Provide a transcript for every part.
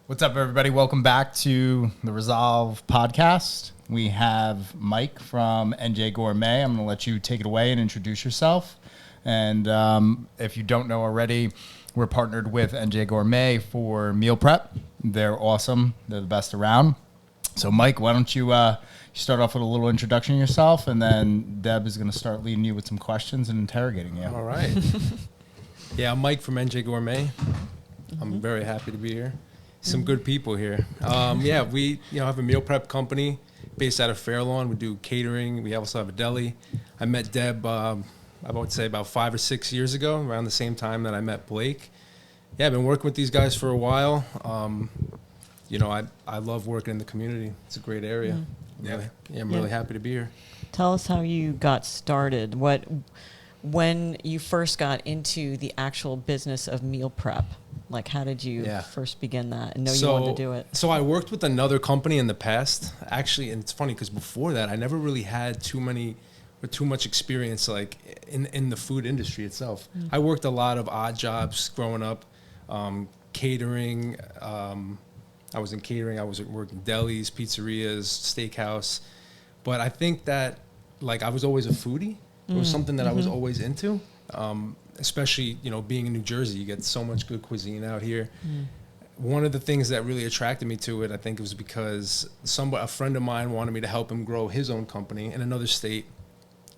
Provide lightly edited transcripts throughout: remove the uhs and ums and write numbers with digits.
What's up, everybody? Welcome back to the Resolve podcast. We have Myke from NJ Gourmet. I'm going to let you take it away and introduce yourself. And if you don't know already, we're partnered with NJ Gourmet for meal prep. They're awesome. They're the best around. So, Myke, why don't you start off with a little introduction of yourself, and then Deb is going to start leading you with some questions and interrogating you. All right. Yeah, I'm Myke from NJ Gourmet. I'm very happy to be here. Some good people here. Yeah, we have a meal prep company based out of Fairlawn. We do catering. We also have a deli. I met Deb, I would say about 5 or 6 years ago, around the same time that I met Blake. Yeah, I've been working with these guys for a while. I love working in the community. It's a great area. I'm really happy to be here. Tell us how you got started. When you first got into the actual business of meal prep. Like, how did you first begin that and know you wanted to do it? So I worked with another company in the past, actually, and it's funny because before that, I never really had too much experience like in the food industry itself. I worked a lot of odd jobs growing up, catering. I was in catering. I was working delis, pizzerias, steakhouse. But I think that like I was always a foodie. It was something that I was always into. Especially, being in New Jersey, you get so much good cuisine out here. One of the things that really attracted me to it, I think it was because a friend of mine wanted me to help him grow his own company in another state,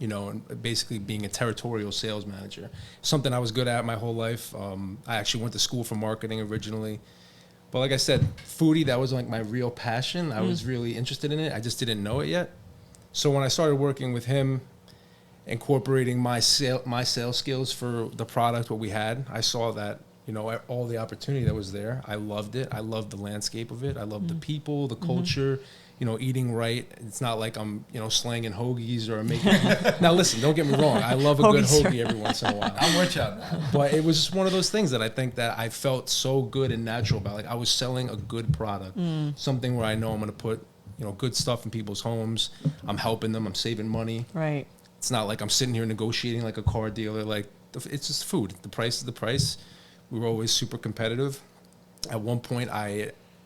and basically being a territorial sales manager, something I was good at my whole life. I actually went to school for marketing originally. But like I said, foodie, that was like my real passion. I was really interested in it. I just didn't know it yet. So when I started working with him, incorporating my sales skills for the product, what we had, I saw that, all the opportunity that was there. I loved it. I loved the landscape of it. I loved the people, the culture, eating right. It's not like I'm, slanging hoagies or making. Now, listen, don't get me wrong. I love a good hoagie every once in a while. I'm with you on that. But it was just one of those things that I think that I felt so good and natural about. Like, I was selling a good product, something where I know I'm going to put, good stuff in people's homes. I'm helping them. I'm saving money. Right. It's not like I'm sitting here negotiating like a car dealer. Like, it's just food. The price is the price. We were always super competitive. At one point,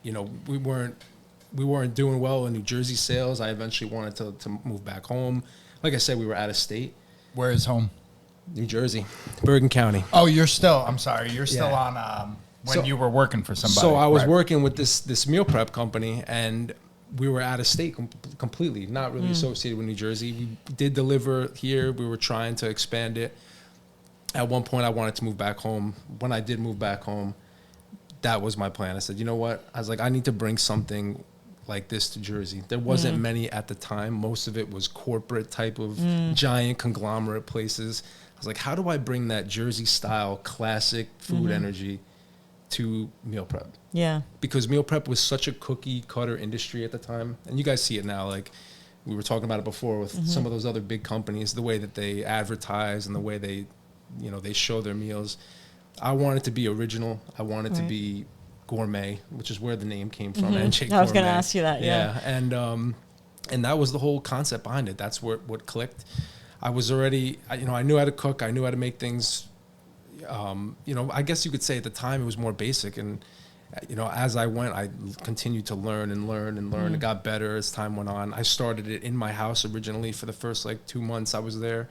we weren't doing well in New Jersey sales. I eventually wanted to move back home. Like I said, we were out of state. Where is home? New Jersey, Bergen County. Oh, you're still on when you were working for somebody. So I was working with this meal prep company, and we were out of state completely, not really associated with New Jersey. We did deliver here. We were trying to expand it. At one point, I wanted to move back home. When I did move back home, that was my plan. I said, you know what? I was like, I need to bring something like this to Jersey. There wasn't many at the time. Most of it was corporate type of giant conglomerate places. I was like, how do I bring that Jersey-style classic food energy to meal prep? Yeah. Because meal prep was such a cookie cutter industry at the time. And you guys see it now. Like, we were talking about it before with some of those other big companies, the way that they advertise and the way they show their meals. I wanted to be original. I wanted to be gourmet, which is where the name came from. NJ Gourmet. I was going to ask you that. Yeah. And that was the whole concept behind it. That's what clicked. I was already, I knew how to cook. I knew how to make things. I guess you could say at the time it was more basic, and as I went, I continued to learn and learn and learn. It got better as time went on. I started it in my house originally for the first 2 months I was there,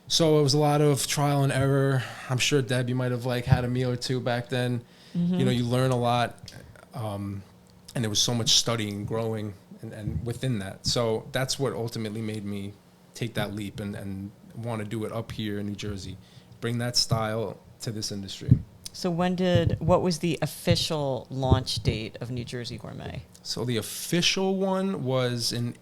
so it was a lot of trial and error. I'm sure Deb, you might have had a meal or two back then. You learn a lot, and there was so much studying and growing and within that. So that's what ultimately made me take that leap and want to do it up here in New Jersey. Bring that style to this industry. So what was the official launch date of New Jersey Gourmet? So the official one was in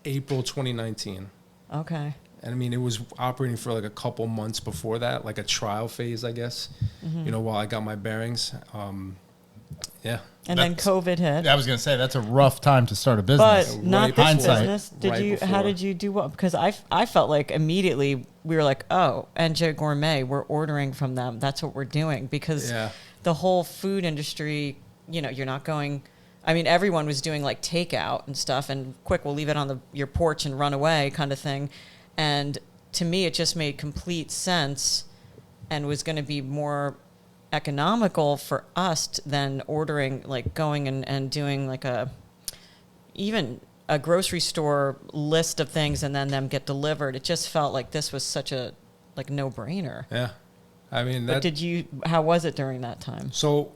April 2019. Okay. And it was operating for a couple months before that, like a trial phase, I guess, while I got my bearings. Yeah. And then COVID hit. I was going to say, that's a rough time to start a business. But not this business. How did you do what? Because I felt like immediately we were like, oh, NJ Gourmet, we're ordering from them. That's what we're doing. Because the whole food industry, you're not going, everyone was doing takeout and stuff and quick, we'll leave it on your porch and run away kind of thing. And to me, it just made complete sense and was going to be more economical for us than ordering, like going and doing like even a grocery store list of things and then them get delivered. It just felt like this was such a like no-brainer. Yeah. I mean, but how was it during that time? So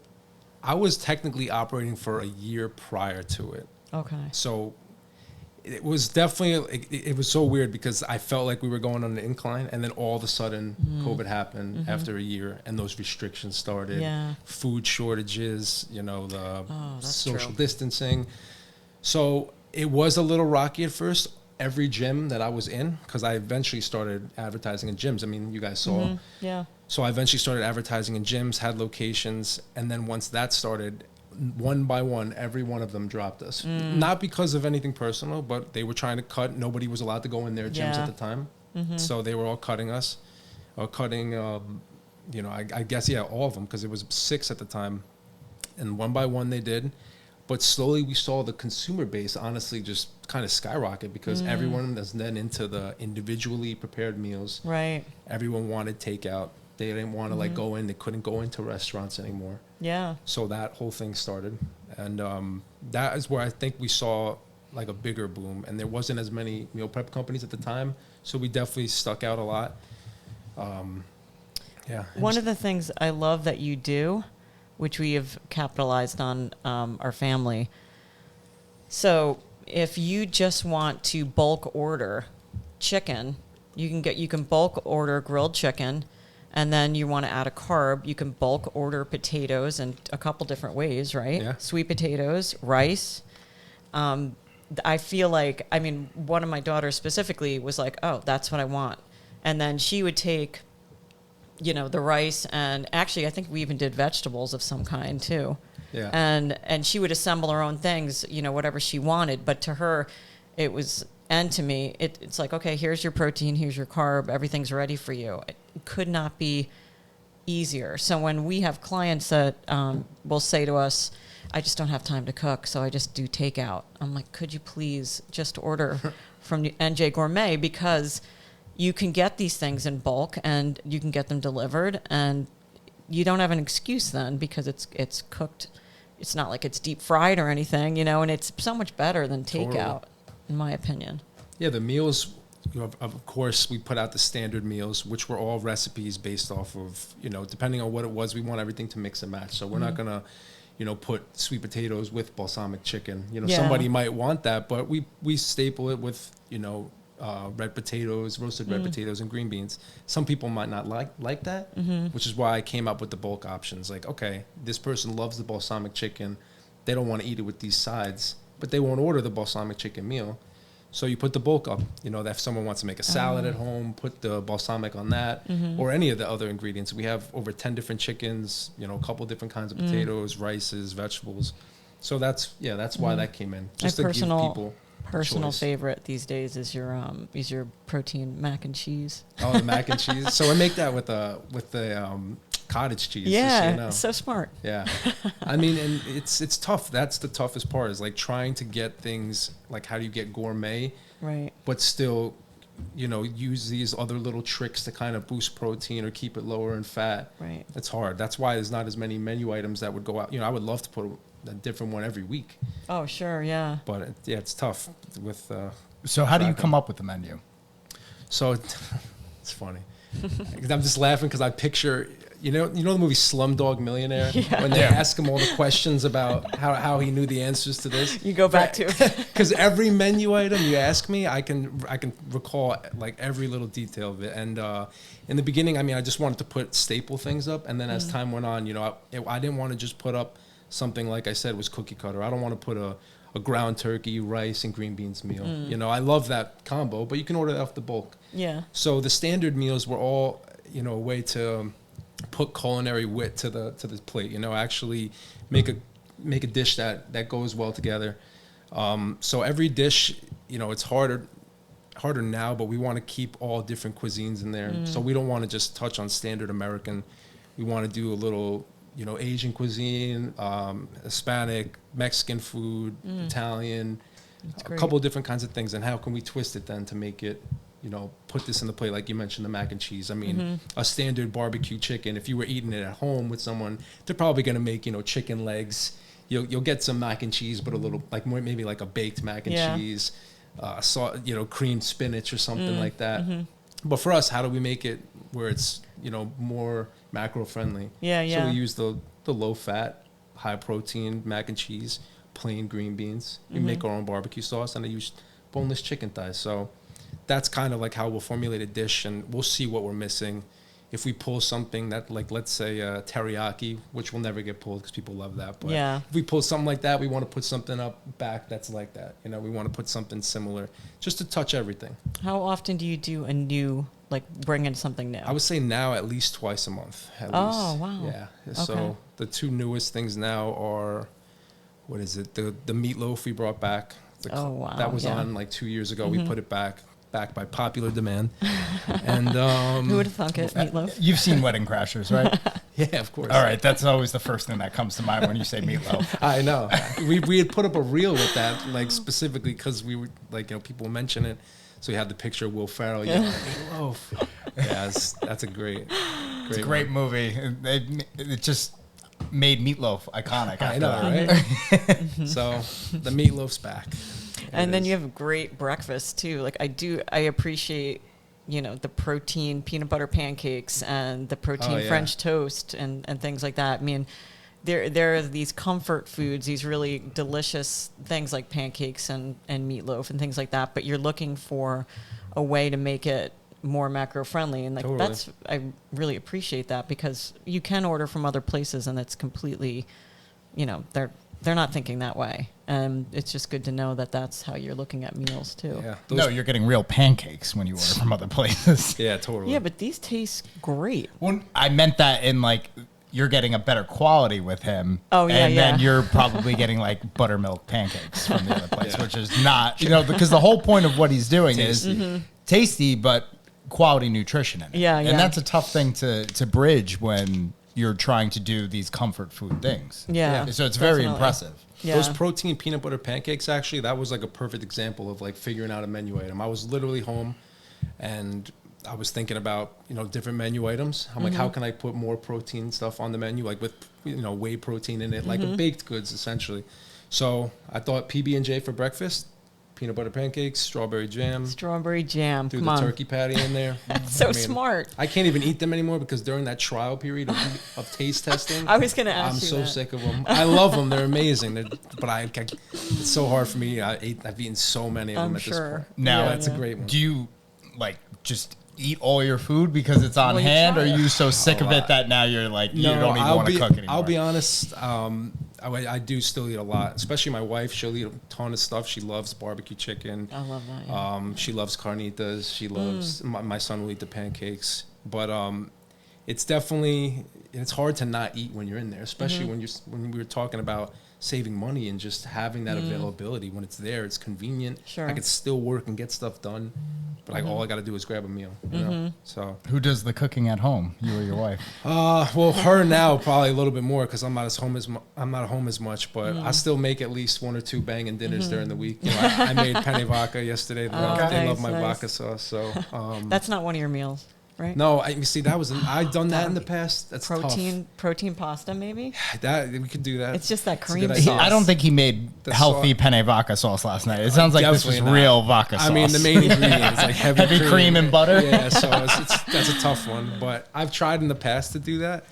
I was technically operating for a year prior to it. Okay. So it was definitely, it was so weird because I felt like we were going on an incline, and then all of a sudden COVID happened after a year, and those restrictions started. Yeah. Food shortages, the social true. distancing. So it was a little rocky at first. Every gym that I was in, because I eventually started advertising in gyms. I mean, you guys saw. Yeah. So I eventually started advertising in gyms, had locations, and then once that started, one by one, every one of them dropped us. Not because of anything personal, but they were trying to cut. Nobody was allowed to go in their gyms at the time. So they were all cutting us, or cutting, I guess, all of them, because it was 6 at the time. And one by one they did. But slowly we saw the consumer base honestly just kind of skyrocket, because everyone was then into the individually prepared meals. Right. Everyone wanted takeout. They didn't want to like go in. They couldn't go into restaurants anymore. Yeah. So that whole thing started. And that is where I think we saw like a bigger boom. And there wasn't as many meal prep companies at the time. So we definitely stuck out a lot. Yeah. One of the things I love that you do, which we have capitalized on our family. So if you just want to bulk order chicken, you can bulk order grilled chicken, and then you want to add a carb, you can bulk order potatoes in a couple different ways, right? Yeah. Sweet potatoes, rice. I feel like, one of my daughters specifically was like, oh, that's what I want. And then she would take the rice, and actually I think we even did vegetables of some kind too. Yeah. And she would assemble her own things, whatever she wanted. But to her, it was, and to me, it's like, okay, here's your protein, here's your carb, everything's ready for you. It could not be easier. So when we have clients that will say to us, I just don't have time to cook, so I just do takeout. I'm like, could you please just order from NJ Gourmet, because you can get these things in bulk and you can get them delivered, and you don't have an excuse then, because it's cooked. It's not like it's deep fried or anything, and it's so much better than takeout, in my opinion. Yeah, the meals, of course, we put out the standard meals, which were all recipes based off of, depending on what it was, we want everything to mix and match. So we're not going to, put sweet potatoes with balsamic chicken. Somebody might want that, but we staple it with, red potatoes, roasted red potatoes, and green beans. Some people might not like that, which is why I came up with the bulk options. Like, okay, this person loves the balsamic chicken. They don't want to eat it with these sides, but they won't order the balsamic chicken meal. So you put the bulk up. If someone wants to make a salad at home, put the balsamic on that, or any of the other ingredients. We have over 10 different chickens, a couple different kinds of potatoes, rices, vegetables. So that's why that came in. Just to give people personal choice. Favorite these days is your protein mac and cheese. Oh, the mac and cheese. So I make that with the cottage cheese. Yeah, so smart. Yeah, and it's tough. That's the toughest part, is like trying to get things like, how do you get gourmet, right? But still, use these other little tricks to kind of boost protein or keep it lower in fat. Right. It's hard. That's why there's not as many menu items that would go out. I would love to put a different one every week. Oh, sure, yeah. But it's tough with. So how do you come up with the menu? So it's funny. I'm just laughing because I picture, the movie Slumdog Millionaire, when they ask him all the questions about how he knew the answers to this. You go back to because every menu item you ask me, I can recall like every little detail of it. And in the beginning, I just wanted to put staple things up, and then as time went on, I didn't want to just put up something like I said was cookie cutter. I don't want to put a ground turkey, rice, and green beans meal. I love that combo, but you can order that off the bulk. Yeah. So the standard meals were all, a way to put culinary wit to the plate. Actually make a dish that goes well together. So every dish, it's harder now, but we want to keep all different cuisines in there. So we don't want to just touch on standard American. We want to do a little, Asian cuisine, Hispanic, Mexican food, Italian, a couple of different kinds of things. And how can we twist it then to make it, put this in the plate, like you mentioned, the mac and cheese. I mean, a standard barbecue chicken, if you were eating it at home with someone, they're probably going to make, chicken legs. You'll get some mac and cheese, but a little, like more, maybe like a baked mac and cheese, creamed spinach or something like that. But for us, how do we make it where it's, more macro friendly? So we use the low fat, high protein mac and cheese, plain green beans. We make our own barbecue sauce, and I use boneless chicken thighs. So that's kind of like how we'll formulate a dish, and we'll see what we're missing. If we pull something that, like, let's say teriyaki, which will never get pulled because people love that. But if we pull something like that, we want to put something back that's like that. We want to put something similar just to touch everything. How often do you do a new, like, bring in something new? I would say now at least twice a month. Oh, wow. Yeah. Okay. So the two newest things now are, what is it? The meatloaf we brought back. Wow. That was on like 2 years ago. We put it back by popular demand. And who would have thunk it? Meatloaf. You've seen Wedding Crashers, right? Yeah, of course. All right, that's always the first thing that comes to mind when you say meatloaf. I know. We had put up a reel with that, like, specifically because we were like, people mention it. So we had the picture of Will Ferrell. Meatloaf. Yeah, that's a great It's a great movie. It just made meatloaf iconic. I know, right? So the meatloaf's back. And then you have great breakfast too. Like I appreciate, the protein peanut butter pancakes and the protein French toast and things like that. I mean, there are these comfort foods, these really delicious things like pancakes and meatloaf and things like that. But you're looking for a way to make it more macro friendly, and I really appreciate that, because you can order from other places and it's completely, they're not thinking that way. And it's just good to know that that's how you're looking at meals too. Yeah, no, you're getting real pancakes when you order from other places. Yeah, totally. Yeah, but these taste great. Well, I meant that in like, you're getting a better quality with him. Oh, yeah, and then you're probably getting like buttermilk pancakes from the other place, which is not, because the whole point of what he's doing is tasty, but quality nutrition in it. Yeah. And that's a tough thing to bridge when you're trying to do these comfort food things. Yeah. So it's very impressive. Yeah. Those protein peanut butter pancakes, actually, that was like a perfect example of like figuring out a menu item. I was literally home and I was thinking about, different menu items. I'm like, how can I put more protein stuff on the menu, like with, whey protein in it, like a baked goods, essentially. So I thought PB&J for breakfast, peanut butter pancakes, strawberry jam. Strawberry jam. Threw the turkey patty in there. That's so smart. I can't even eat them anymore because during that trial period of taste testing, I was going to ask I'm you so that. sick of them. I love them. They're amazing. But it's so hard for me. I've eaten so many of them at this point. Now, that's a great one. Do you like just eat all your food because it's on hand, or are you so sick of it that now you're like, you don't even want to cook anymore? I'll be honest. I do still eat a lot, especially my wife. She'll eat a ton of stuff. She loves barbecue chicken. I love that. Yeah. She loves carnitas. She loves, my son will eat the pancakes. But it's definitely, it's hard to not eat when you're in there, especially when we were talking about saving money and just having that availability. When it's there, it's convenient. Sure. I can still work and get stuff done. But all I got to do is grab a meal. So who does the cooking at home? You or your wife? Well, her now probably a little bit more because I'm not home as much. But I still make at least one or two banging dinners during the week. I made penne vodka yesterday. They love my vodka sauce. So that's not one of your meals, right? No, you see, I've done that in the past. That's protein pasta, maybe. That we could do that. It's just that cream I don't think he made healthy penne vodka sauce last night. It sounds like this was real vodka sauce. I mean, the main ingredient is like heavy cream and butter. Yeah, so that's a tough one. But I've tried in the past to do that.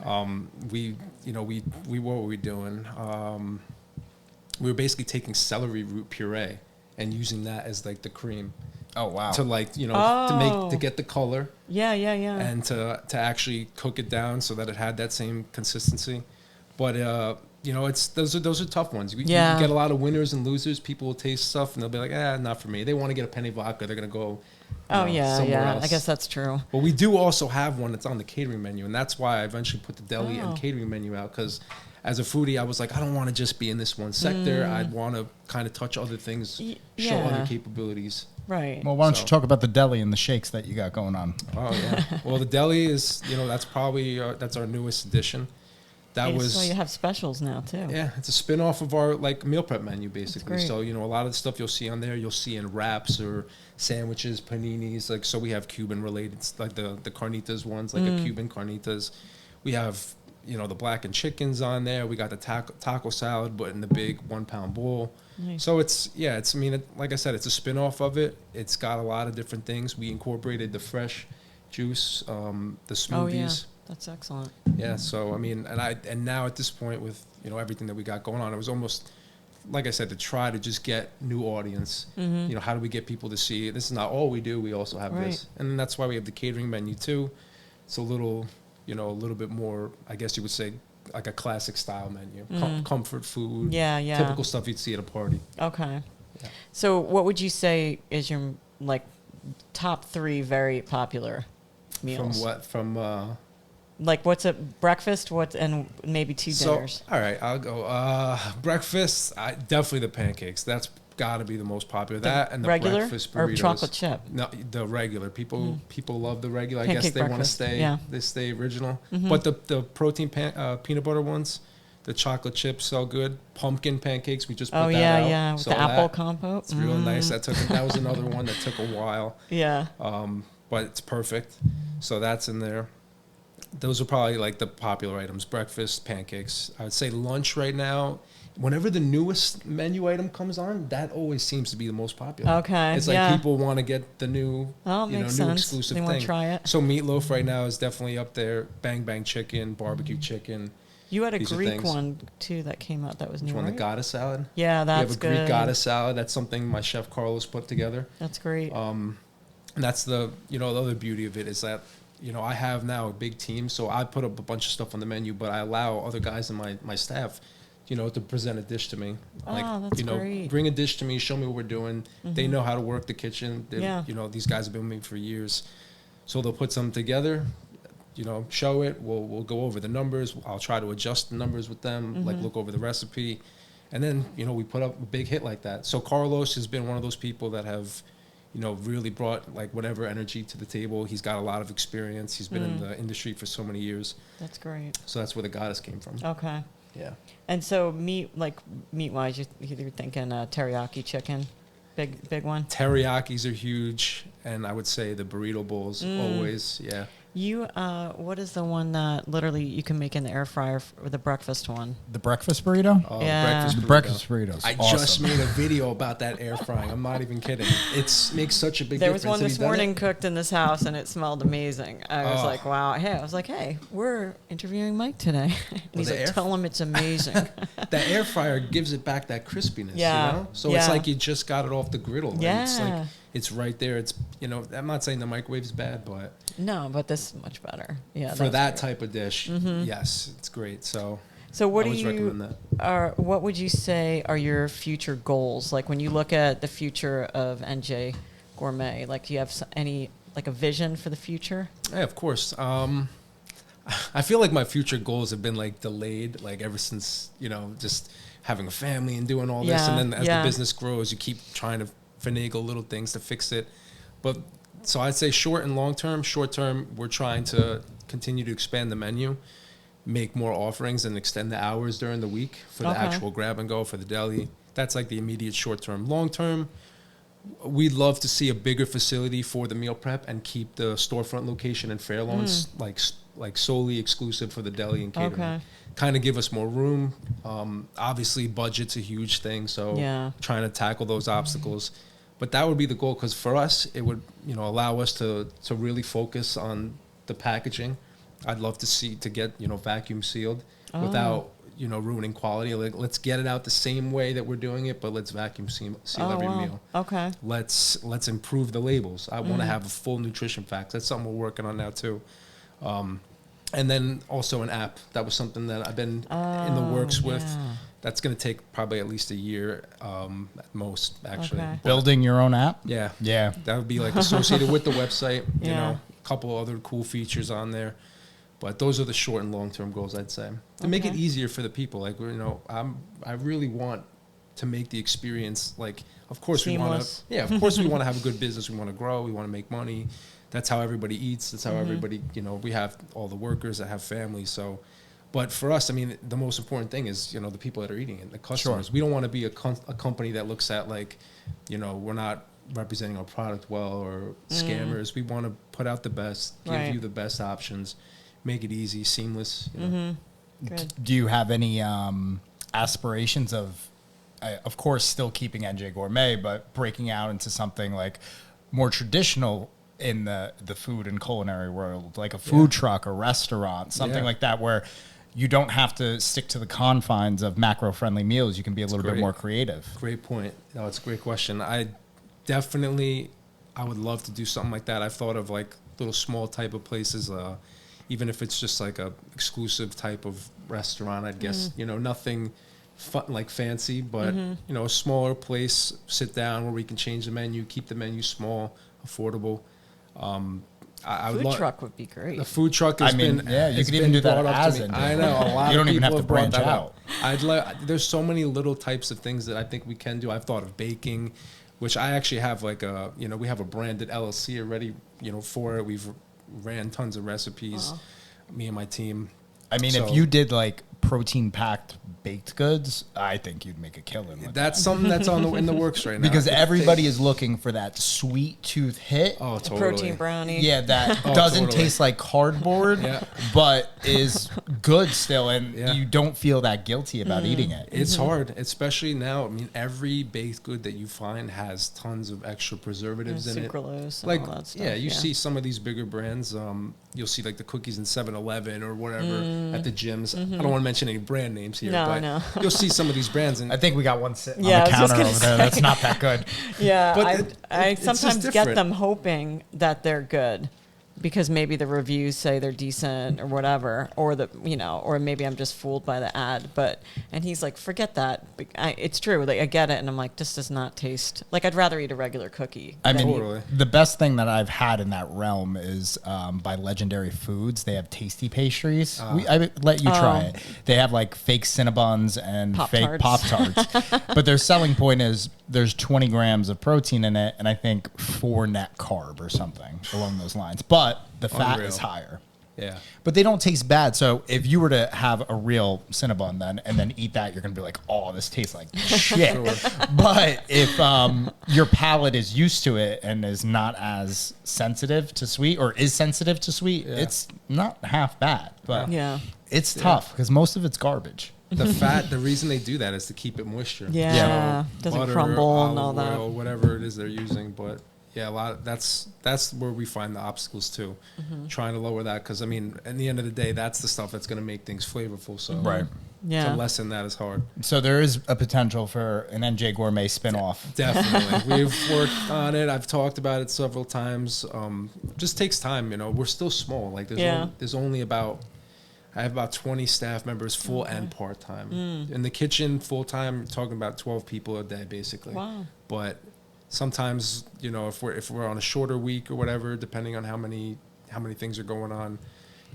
What were we doing? We were basically taking celery root puree and using that as like the cream. Oh wow! To to get the color. Yeah. And to actually cook it down so that it had that same consistency. But those are tough ones. You get a lot of winners and losers. People will taste stuff and they'll be like, not for me. They want to get a penne vodka. They're gonna go. Somewhere else. I guess that's true. But we do also have one that's on the catering menu, and that's why I eventually put the deli and catering menu out, because as a foodie, I was like, I don't want to just be in this one sector. I'd want to kind of touch other things, show other capabilities. Right. Well, why don't you talk about the deli and the shakes that you got going on? Oh, yeah. Well, the deli is, that's probably, that's our newest addition. that was. So you have specials now too. Yeah, it's a spin-off of our like meal prep menu basically. So a lot of the stuff you'll see on there, you'll see in wraps or sandwiches, paninis. Like so, we have Cuban related, like the carnitas ones, like a Cuban carnitas. We have the blackened chickens on there. We got the taco salad, but in the big 1 pound bowl. Nice. So like I said, it's a spin-off of it. It's got a lot of different things. We incorporated the fresh juice, the smoothies. Oh, yeah. That's excellent. Yeah. So, and now at this point with, everything that we got going on, it was almost, like I said, to try to just get new audience. Mm-hmm. How do we get people to see it? This is not all we do. We also have this. And that's why we have the catering menu too. It's a little bit more, I guess you would say, like a classic style menu. Comfort food. Yeah. Typical stuff you'd see at a party. Okay. Yeah. So what would you say is your, like, top 3 very popular meals? Like, what's a breakfast? And maybe 2 dinners? All right, I'll go. Breakfast, definitely the pancakes. That's got to be the most popular. That and the regular breakfast burritos. Or chocolate chip? No, the regular. People love the regular. Pancake I guess they want to stay. Yeah. They stay original. Mm-hmm. But the protein peanut butter ones, the chocolate chips, so good. Pumpkin pancakes, we just put that out. Yeah. With the apple compote. It's real nice. That was another one that took a while. Yeah. But it's perfect. So that's in there. Those are probably like the popular items. Breakfast, pancakes. I would say lunch right now. Whenever the newest menu item comes on, that always seems to be the most popular. Okay. It's like people want to get the new, new exclusive thing. They want to try it. So meatloaf right now is definitely up there. Bang Bang chicken, barbecue chicken. You had a Greek one too that came out that was new. Which one? Right? The goddess salad. Yeah, that's good. We have a Greek goddess salad. That's something my chef Carlos put together. That's great. And that's the the other beauty of it is that I have now a big team, so I put up a bunch of stuff on the menu, but I allow other guys in my staff, to present a dish to me. That's great. Bring a dish to me, show me what we're doing. Mm-hmm. They know how to work the kitchen. These guys have been with me for years. So they'll put something together, show it. We'll go over the numbers. I'll try to adjust the numbers with them, look over the recipe. And then, we put up a big hit like that. So Carlos has been one of those people that have, really brought whatever energy to the table. He's got a lot of experience. He's been in the industry for so many years. That's great. So that's where the goddess came from. Okay. Yeah. And so meat-wise, you're thinking teriyaki chicken, big one? Teriyakis are huge, and I would say the burrito bowls always, yeah. You, what is the one that literally you can make in the air fryer for the breakfast one? The breakfast burrito? Oh, yeah. The breakfast burritos. I just made a video about that air frying. I'm not even kidding. It makes such a big difference. There was one this morning cooked in this house, and it smelled amazing. I was like, wow. Hey, I was like, hey, we're interviewing Myke today. He's like, tell him it's amazing. That air fryer gives it back that crispiness, So it's like you just got it off the griddle. Yeah. It's like, it's right there. It's, I'm not saying the microwave is bad, but... No, but this is much better. Yeah. For that type of dish, yes, it's great. So what what would you say are your future goals? Like when you look at the future of NJ Gourmet, do you have any, a vision for the future? Yeah, of course. I feel like my future goals have been delayed, ever since, just having a family and doing all this. And then as the business grows, you keep trying to finagle little things to fix it. But so I'd say short and long term. Short term, we're trying to continue to expand the menu, make more offerings, and extend the hours during the week for the actual grab and go for the deli. That's the immediate short term. Long term, we'd love to see a bigger facility for the meal prep and keep the storefront location in Fairlawns solely exclusive for the deli and catering. Okay. Kind of give us more room. Obviously, budget's a huge thing, so trying to tackle those obstacles. But that would be the goal, because for us, it would allow us to really focus on the packaging. I'd love to get vacuum sealed without ruining quality. Let's get it out the same way that we're doing it, but let's vacuum seal every meal. Okay. Let's improve the labels. I want to have a full nutrition facts. That's something we're working on now too. And then also an app. That was something that I've been in the works with. That's going to take probably at least a year at most, actually. Okay. Building your own app? Yeah. Yeah. That would be associated with the website, a couple other cool features on there. But those are the short and long-term goals, I'd say. To make it easier for the people. I really want to make the experience, of course seamless. we want to, of course we want to have a good business. We want to grow. We want to make money. That's how everybody eats. That's how everybody, we have all the workers that have families. So But for us, I mean, the most important thing is, the people that are eating it, the customers. Sure. We don't want to be a company that looks at like, we're not representing our product well or scammers. We want to put out the best, give you the best options, make it easy, seamless. Good. Do you have any aspirations of course, still keeping NJ Gourmet, but breaking out into something like more traditional in the food and culinary world, like a food truck, a restaurant, something like that, where you don't have to stick to the confines of macro-friendly meals. You can be a little bit more creative. Great point. No, it's a great question. I would love to do something like that. I've thought of like little small type of places, even if it's just like a exclusive type of restaurant, I'd guess, nothing fun, like fancy, but a smaller place, sit down where we can change the menu, keep the menu small, affordable. Food truck would be great. The food truck has you could even do that as NJ. I know a lot. You don't of even have to branch out. There's so many little types of things that I think we can do. I've thought of baking, which I actually have like we have a branded LLC already, for it. We've ran tons of recipes, me and my team. I mean, if you did like protein-packed baked goods, I think you'd make a killing with that's something that's in the works right now. Because everybody is looking for that sweet tooth hit. Oh, totally. Protein brownie. Yeah, that doesn't taste like cardboard, but is good still, and you don't feel that guilty about eating it. It's hard, especially now. I mean, every baked good that you find has tons of extra preservatives in it. Sucralose and like, all that stuff. you see some of these bigger brands, you'll see like the cookies in 7-Eleven or whatever at the gyms. I don't want to mention any brand names here, but you'll see some of these brands. And I think we got one sitting on the counter over there. That's not that good. Yeah, but I sometimes get them hoping that they're good because maybe the reviews say they're decent or whatever, or or maybe I'm just fooled by the ad. And he's like, forget that. It's true. Like, I get it, and I'm like, this does not taste like I'd rather eat a regular cookie. I mean, the best thing that I've had in that realm is by Legendary Foods. They have tasty pastries. I let you try it. They have like fake Cinnabons and fake Pop-Tarts. But their selling point is there's 20 grams of protein in it, and I think 4 net carb or something along those lines. But the fat is higher. Yeah. But they don't taste bad. So if you were to have a real Cinnabon and then eat that, you're going to be like, oh, this tastes like shit. But if your palate is used to it and is not as sensitive to sweet or is sensitive to sweet, it's not half bad. But it's tough because most of it's garbage. The fat, the reason they do that is to keep it moisture. Yeah. Doesn't butter, crumble and all oil, that. whatever it is they're using. But yeah, a lot. That's where we find the obstacles too. Trying to lower that because I mean, at the end of the day, that's the stuff that's going to make things flavorful. So to lessen that is hard. So there is a potential for an NJ Gourmet spinoff. Definitely, we've worked on it. I've talked about it several times. Just takes time. We're still small. Like there's only about. I have about 20 staff members, full and part-time. In the kitchen, full-time, talking about 12 people a day, basically. Wow. But sometimes, if we're on a shorter week or whatever, depending on how many things are going on,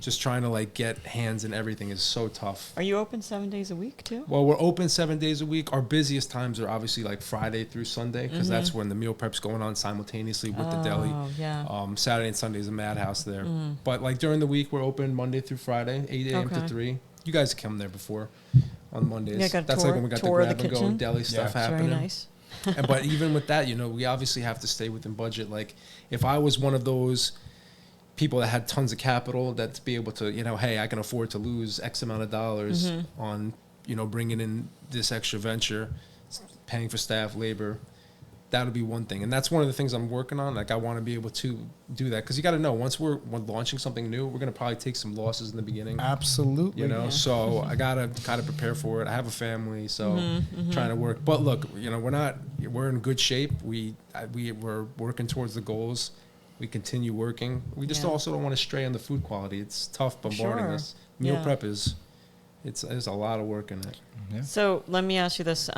just trying to like get hands in everything is so tough. Are you open 7 days a week too? Well, we're open 7 days a week. Our busiest times are obviously like Friday through Sunday because that's when the meal prep's going on simultaneously with the deli. Yeah. Saturday and Sunday is a madhouse there. But like during the week, we're open Monday through Friday, 8 a.m. to 3. You guys come there before on Mondays. Got that's tour, like when we got the grab and go deli stuff happening. Very nice. But even with that, we obviously have to stay within budget. Like if I was one of those people that had tons of capital that to be able to, hey, I can afford to lose X amount of dollars on, bringing in this extra venture, paying for staff, labor, that would be one thing. And that's one of the things I'm working on. Like I want to be able to do that because you got to know once we're launching something new, we're going to probably take some losses in the beginning. Absolutely. So I got to kind of prepare for it. I have a family, so trying to work. But look, we're in good shape. We're working towards the goals. We continue working. We just also don't want to stray on the food quality. It's tough bombarding us. Meal prep there's a lot of work in it. Yeah. So let me ask you this.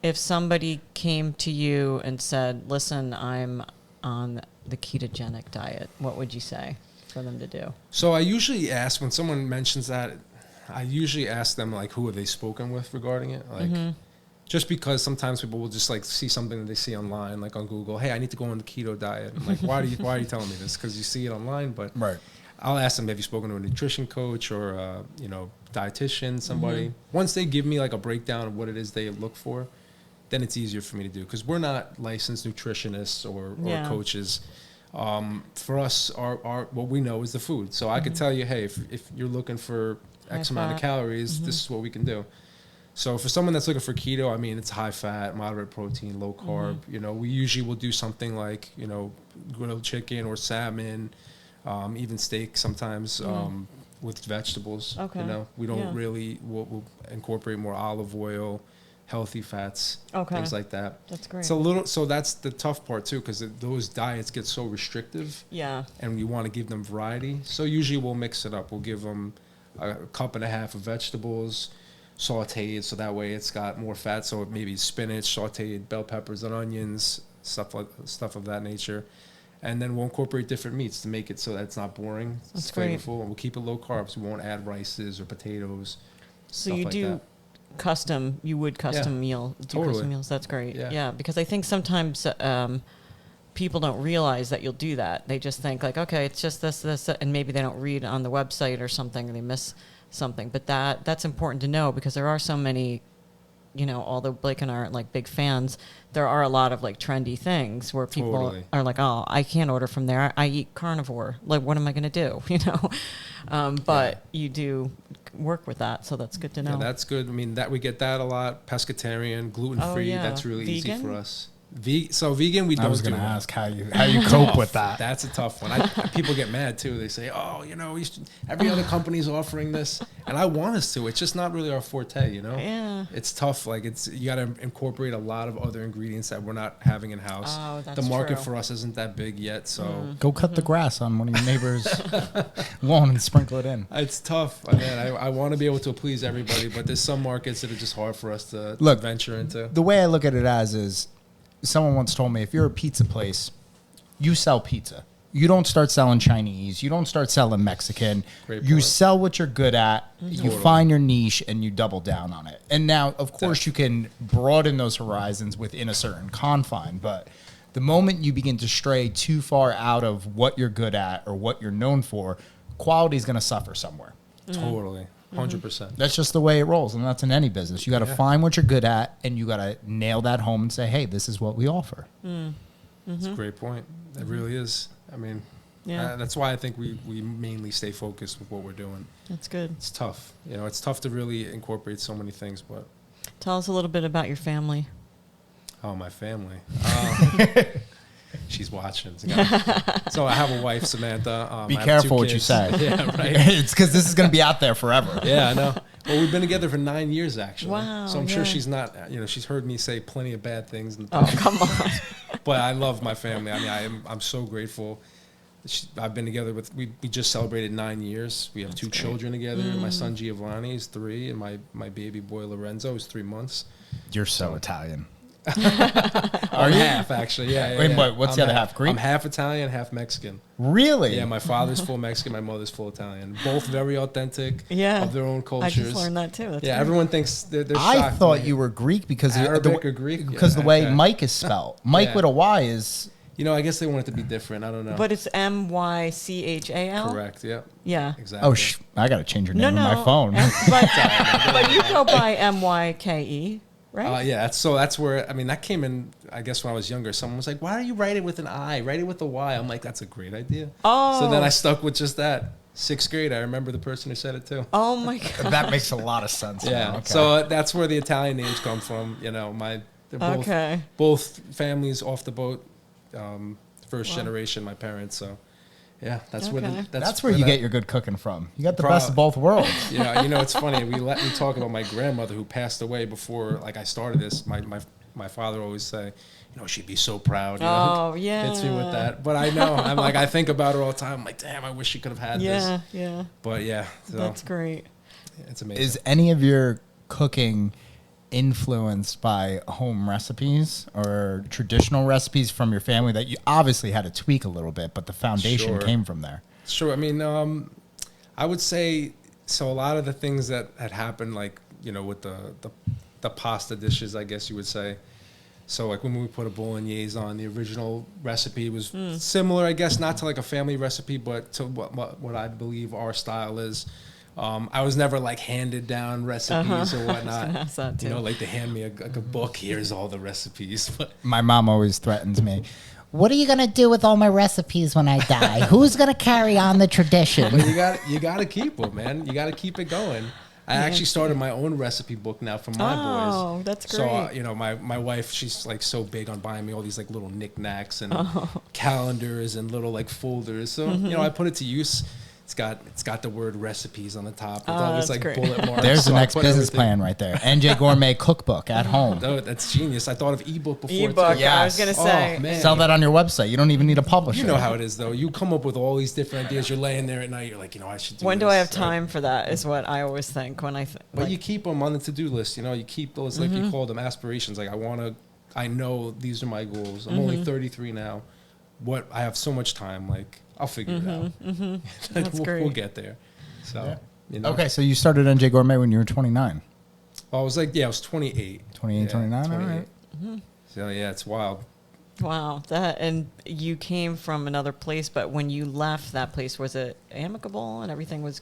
If somebody came to you and said, listen, I'm on the ketogenic diet, what would you say for them to do? So I usually ask, when someone mentions that, I usually ask them, like, who have they spoken with regarding it? Like, just because sometimes people will just like see something that they see online, like on Google. Hey, I need to go on the keto diet. I'm like, why are you telling me this? Because you see it online. But I'll ask them, have you spoken to a nutrition coach or, dietitian, somebody? Once they give me like a breakdown of what it is they look for, then it's easier for me to do, because we're not licensed nutritionists or coaches. For us, our what we know is the food. So I could tell you, hey, if you're looking for X amount of calories, this is what we can do. So for someone that's looking for keto, I mean, it's high fat, moderate protein, low carb. We usually will do something like, grilled chicken or salmon, even steak sometimes, with vegetables. Okay. We don't really, we'll incorporate more olive oil, healthy fats, things like that. That's great. So that's the tough part too, because those diets get so restrictive. Yeah. And we want to give them variety. So usually we'll mix it up. We'll give them a cup and a half of vegetables, sauteed, so that way it's got more fat. So maybe spinach, sauteed bell peppers and onions, stuff of that nature. And then we'll incorporate different meats to make it so that it's not boring. It's flavorful, and we'll keep it low carbs. We won't add rices or potatoes. So you do custom meals. Custom meals. That's great. Yeah, because I think sometimes people don't realize that you'll do that. They just think like, okay, it's just this, and maybe they don't read on the website or something, and they miss something. But that's important to know, because there are so many, although Blake and I aren't like big fans, there are a lot of like trendy things where people are like, oh, I can't order from there. I eat carnivore. Like, what am I going to do? But you do work with that, so that's good to know. Yeah, that's good. I mean, that we get that a lot. Pescatarian, gluten-free, that's really easy for us. So vegan, we don't. I was going to ask how you cope with that. That's a tough one. People get mad too. They say, "Oh, every other company's offering this," and I want us to. It's just not really our forte, Yeah. It's tough. Like you got to incorporate a lot of other ingredients that we're not having in house. Oh, that's the market true. for us isn't that big yet. So go cut the grass on one of your neighbors' lawn and sprinkle it in. It's tough. I want to be able to please everybody, but there's some markets that are just hard for us to venture into. The way I look at it is. Someone once told me, if you're a pizza place, you sell pizza. You don't start selling Chinese. You don't start selling Mexican. You sell what you're good at. You find your niche and you double down on it. And now, of course, you can broaden those horizons within a certain confine. But the moment you begin to stray too far out of what you're good at or what you're known for, quality is going to suffer somewhere. Totally. 100%. That's just the way it rolls, and that's in any business. You got to find what you're good at, and you got to nail that home and say, "Hey, this is what we offer." That's a great point. It really is. I mean, that's why I think we mainly stay focused with what we're doing. That's good. It's tough. It's tough to really incorporate so many things. But tell us a little bit about your family. Oh, my family. She's watching. So I have a wife, Samantha. Be careful what you say. Yeah, right. It's because this is going to be out there forever. Yeah, I know. Well, we've been together for 9 years, actually. Wow. So I'm sure she's not, she's heard me say plenty of bad things. Oh, come on. But I love my family. I mean, I'm so grateful. I've been together we just celebrated 9 years. We have two children together. My son Giovanni is 3, and my baby boy Lorenzo is 3 months. You're so Italian. Are you? Half, actually. Yeah. Wait, what's the other half? Greek? I'm half Italian, half Mexican. Really? Yeah, my father's full Mexican, my mother's full Italian. Both very authentic of their own cultures. I just learned that too. That's great. Everyone thinks they're shocked. I thought you were Greek because Arabic or Greek? Because the way Myke is spelled. Myke with a Y is... I guess they want it to be different. I don't know. But it's Mychal? Correct, yeah. Yeah. Exactly. Oh, I got to change your name on my phone. But you go by Myke. Right? That's where, that came in, I guess, when I was younger. Someone was like, why do you write it with an I? Write it with a Y. I'm like, that's a great idea. Oh. So then I stuck with just that. 6th grade, I remember the person who said it too. Oh, my God. That makes a lot of sense. Yeah. Okay. So that's where the Italian names come from. They're both families off the boat, first generation, my parents. So. Yeah, that's where you get your good cooking from. You got the best of both worlds. Yeah, it's funny. We let me talk about my grandmother who passed away before I started this. My father always say, she'd be so proud. Oh, yeah. Hits me with that. But I know. I think about her all the time. I'm like, damn, I wish she could have had this. Yeah. But yeah. So, that's great. It's amazing. Is any of your cooking influenced by home recipes or traditional recipes from your family that you obviously had to tweak a little bit, but the foundation came from there? Sure. I would say, so a lot of the things that had happened, like, with the pasta dishes, I guess you would say. So like when we put a bolognese on, the original recipe was similar, I guess, not to like a family recipe, but to what I believe our style is. I was never like handed down recipes or whatnot. You know, like they hand me a book. Here's all the recipes. But my mom always threatens me. What are you gonna do with all my recipes when I die? Who's gonna carry on the tradition? But you gotta keep them, man. You gotta keep it going. I actually started my own recipe book now for my boys. Oh, that's great. So, you know, my wife, she's like so big on buying me all these like little knickknacks and calendars and little like folders. So, you know, I put it to use. It's got the word recipes on the top. It's always like great. bullet marks. There's the So next business plan right there. NJ Gourmet cookbook at home. Oh, that's genius. I thought of ebook before. Ebook, too. Yes. I was going to say. Oh, man. Sell that on your website. You don't even need a publisher. You know how it is, though. You come up with all these different ideas. You're laying there at night. You're like, you know, I should do When this. do I have time for that is what I always think when I But you keep them on the to-do list. You know, you keep those, like you call them, aspirations. Like, I know these are my goals. I'm only 33 now. I have so much time. Like, I'll figure it out. That's great. We'll get there. So, you know. Okay, so you started NJ Gourmet when you were 29. I was 28. 28, 29, all right. So, yeah, it's wild. Wow, and you came from another place, but when you left that place, was it amicable and everything was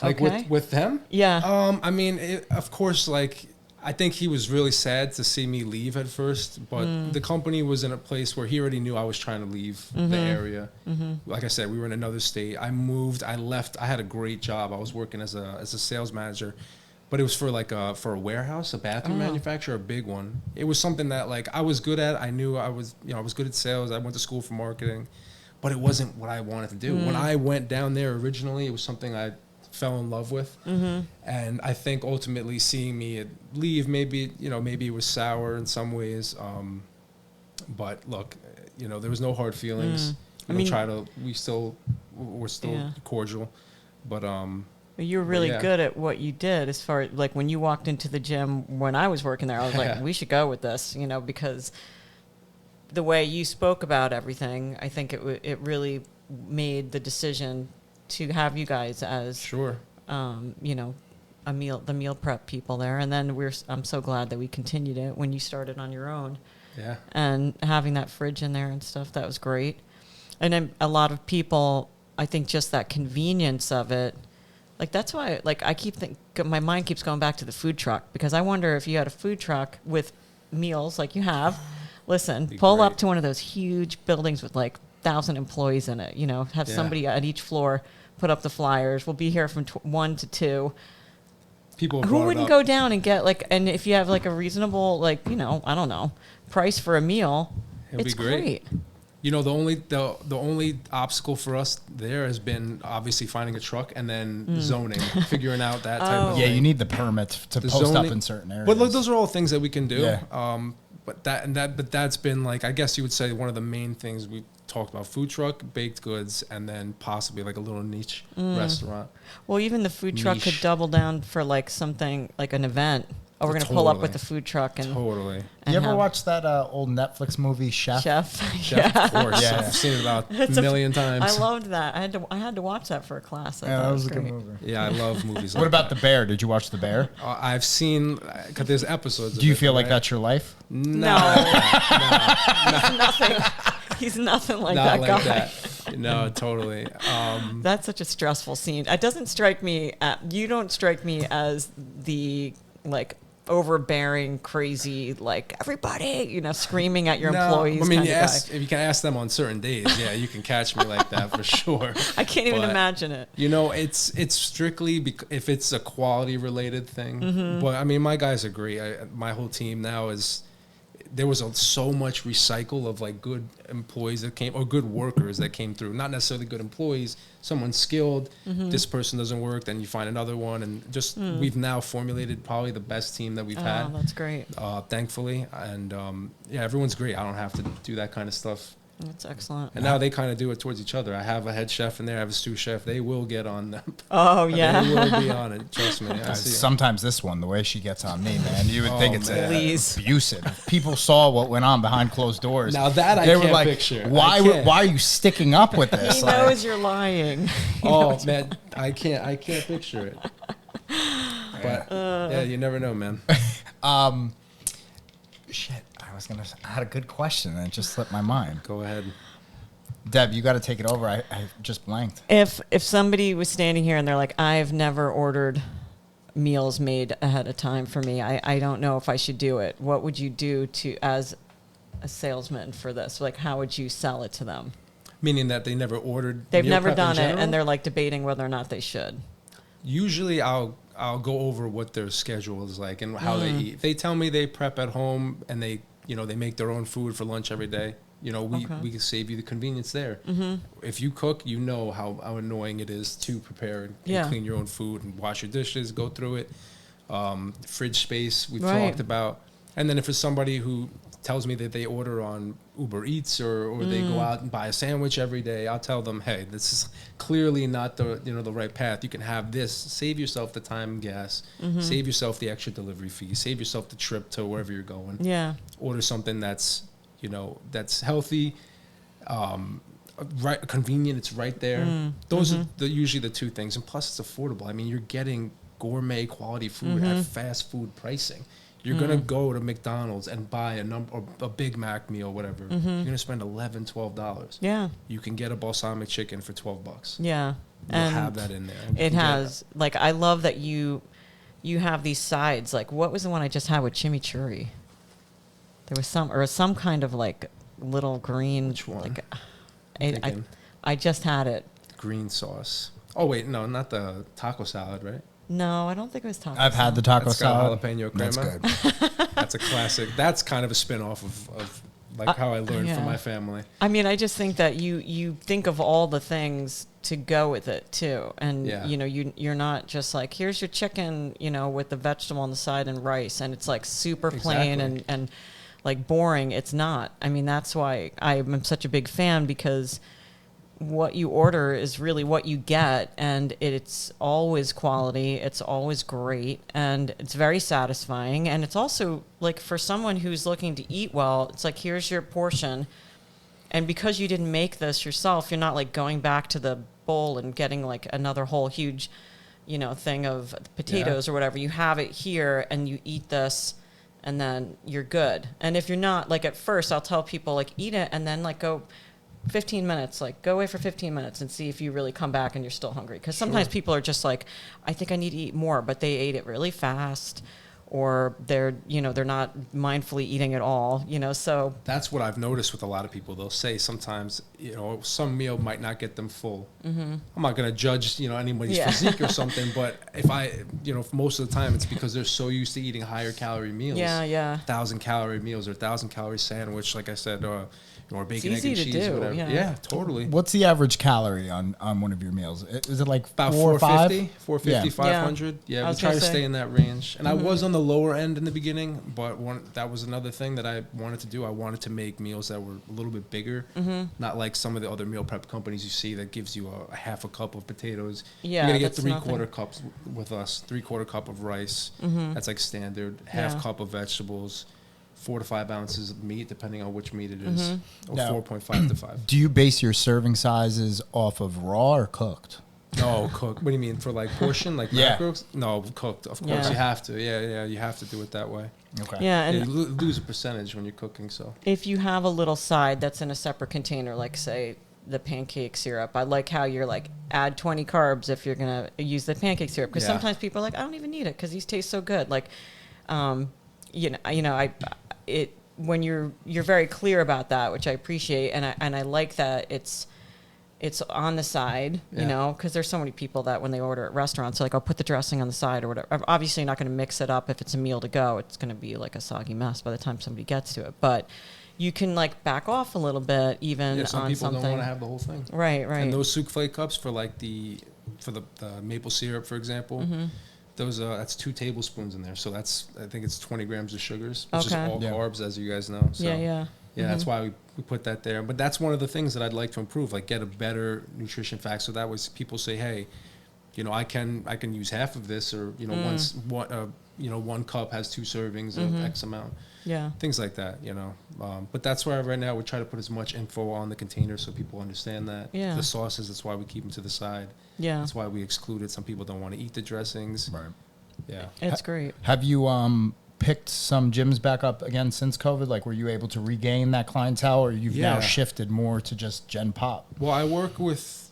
Like okay? with them? Yeah. I mean, of course, like, I think he was really sad to see me leave at first, but the company was in a place where he already knew I was trying to leave the area. Like I said, we were in another state. I moved, I left. I had a great job. I was working as a sales manager, but it was for like a warehouse, a bathroom manufacturer, a big one. It was something that like I was good at. I knew I was good at sales. I went to school for marketing, but it wasn't what I wanted to do. When I went down there originally, it was something I fell in love with, and I think ultimately seeing me leave, maybe it was sour in some ways, but look, there was no hard feelings. We're still cordial, but you were really good at what you did. As far as like when you walked into the gym when I was working there, I was like, we should go with this, because the way you spoke about everything, I think it really made the decision to have you guys as the meal prep people there, and then I'm so glad that we continued it when you started on your own. Yeah. And having that fridge in there and stuff, that was great. And then a lot of people, I think, just that convenience of it, like that's why, like I keep my mind keeps going back to the food truck, because I wonder if you had a food truck with meals like you have. Listen, pull up to one of those huge buildings with like 1,000 employees in it. Have somebody at each floor put up the flyers. We'll be here from 1 to 2. People who wouldn't go down and get and if you have like a reasonable I don't know, price for a meal, it's great. The only obstacle for us there has been obviously finding a truck and then zoning, figuring out that type of thing. Yeah, you need the permits to post zoning, up in certain areas. But look, those are all things that we can do. Yeah. But that's been like, I guess you would say, one of the main things we talked about: food truck, baked goods, and then possibly like a little niche restaurant. Well, even the food truck could double down for like something like an event. Oh, we're going to pull up with the food truck and totally. You ever watch that old Netflix movie Chef? Chef, of course. Yeah, I've seen it about a million times. I loved that. I had to watch that for a class. That was a good movie. Yeah, I love movies. What about The Bear? Did you watch The Bear? I've seen. Cause there's episodes. Do you feel like that's your life? No. He's nothing like that guy. That. No, totally. That's such a stressful scene. It doesn't strike me. You don't strike me as the overbearing, crazy, like everybody, screaming at your employees. I mean, if you can ask them on certain days, yeah, you can catch me like that for sure. I can't even imagine it. It's strictly if it's a quality related thing. But I mean, my guys agree. My whole team now there was so much recycle of like good employees that came, or good workers that came through. Not necessarily good employees, someone skilled. This person doesn't work, then you find another one, and just we've now formulated probably the best team that we've had. Oh, that's great. Thankfully, and everyone's great. I don't have to do that kind of stuff. That's excellent. And now they kind of do it towards each other. I have a head chef in there. I have a sous chef. They will get on them. Oh, yeah. They will be on it. Trust me. Sometimes this one, the way she gets on me, man, you would think it's abusive. If people saw what went on behind closed doors. Now that they were like, picture. Why are you sticking up with this? He knows you're lying. Man, I can't picture it. But yeah, you never know, man. Shit. I had a good question and it just slipped my mind. Go ahead. Deb, you got to take it over. I just blanked. If somebody was standing here and they're like, I've never ordered meals made ahead of time for me, I don't know if I should do it. What would you do as a salesman for this? Like, how would you sell it to them? Meaning that they never ordered. They've never done it, and they're like debating whether or not they should. Usually, I'll go over what their schedule is like and how they eat. If they tell me they prep at home and they make their own food for lunch every day. We can save you the convenience there. Mm-hmm. If you cook, you know how annoying it is to prepare and clean your own food and wash your dishes, go through it. Fridge space we've talked about. And then if it's somebody who tells me that they order on Uber Eats or they go out and buy a sandwich every day, I'll tell them, hey, this is clearly not the right path. You can have this, save yourself the time and gas, save yourself the extra delivery fee, save yourself the trip to wherever you're going. Yeah. Order something that's healthy, right, convenient. It's right there. Those are usually the two things, and plus it's affordable. I mean, you're getting gourmet quality food at fast food pricing. You're gonna go to McDonald's and buy a Big Mac meal, whatever. You're gonna spend $11, $12. Yeah. You can get a balsamic chicken for $12. Yeah. You'll have that in there. It has. Like, I love that you have these sides. Like, what was the one I just had with chimichurri? There was some kind of like little green. Which one? Like, I just had it. Green sauce. Oh wait, no, not the taco salad, right? No, I don't think it was taco. I've had the taco salad. Got jalapeno crema. That's good. That's a classic. That's kind of a spin-off of like how I learned from my family. I mean, I just think that you think of all the things to go with it too, and you're not just like, here's your chicken, with the vegetable on the side and rice, and it's like super plain and like boring. It's not. I mean, that's why I'm such a big fan, because what you order is really what you get, and it's always quality, it's always great, and it's very satisfying. And it's also like, for someone who's looking to eat well, it's like, here's your portion, and because you didn't make this yourself, you're not like going back to the bowl and getting like another whole huge thing of potatoes or whatever. You have it here and you eat this, and then you're good. And if you're not, like, at first I'll tell people, like, eat it and then like go 15 minutes, like go away for 15 minutes and see if you really come back and you're still hungry. Because sometimes people are just like, I think I need to eat more, but they ate it really fast, or they're not mindfully eating at all, so. That's what I've noticed with a lot of people. They'll say sometimes, some meal might not get them full. Mm-hmm. I'm not going to judge, anybody's physique or something, but if most of the time it's because they're so used to eating higher calorie meals. Yeah, yeah. 1,000 calorie meals or 1,000 calorie sandwich, like I said, or bacon, egg, and cheese, whatever. Yeah, totally. What's the average calorie on one of your meals? Is it like about 450, 500? Yeah, we try to stay in that range. And I was on the lower end in the beginning, but that was another thing that I wanted to do. I wanted to make meals that were a little bit bigger, not like some of the other meal prep companies you see that gives you a half a cup of potatoes. Yeah, you're going to get 3/4 cups with us, 3/4 cup of rice. That's like standard. Half cup of vegetables. 4 to 5 ounces of meat, depending on which meat it is, or 4.5 to 5. Do you base your serving sizes off of raw or cooked? No, cooked. What do you mean, for like portion, like macros? No, cooked. Of course, you have to. Yeah, you have to do it that way. Okay. Yeah, and you lose a percentage when you're cooking. So if you have a little side that's in a separate container, like say the pancake syrup, I like how you're like, add 20 carbs if you're gonna use the pancake syrup, because sometimes people are like, I don't even need it because these taste so good. Like, when you're very clear about that, which I appreciate, and I like that it's on the side, because there's so many people that when they order at restaurants, they're like, I'll put the dressing on the side or whatever. Obviously, you're not going to mix it up if it's a meal to go. It's going to be like a soggy mess by the time somebody gets to it. But you can like back off a little bit, even some on people something. Don't want to have the whole thing. Right. And those souffle cups for like the maple syrup, for example. Mm-hmm. That's 2 tablespoons in there, so I think it's 20 grams of sugars, which is all carbs, as you guys know. So, yeah. That's why we put that there. But that's one of the things that I'd like to improve, like get a better nutrition fact, so that way people say, hey, I can use half of this, or one cup has 2 servings of X amount. Yeah, things like that. But that's why right now we try to put as much info on the container so people understand that. Yeah. The sauces, that's why we keep them to the side. Yeah, that's why we excluded. Some people don't want to eat the dressings. Right. Yeah, it's great. Have you picked some gyms back up again since COVID? Like, were you able to regain that clientele, or you've now shifted more to just Gen Pop? Well, I work with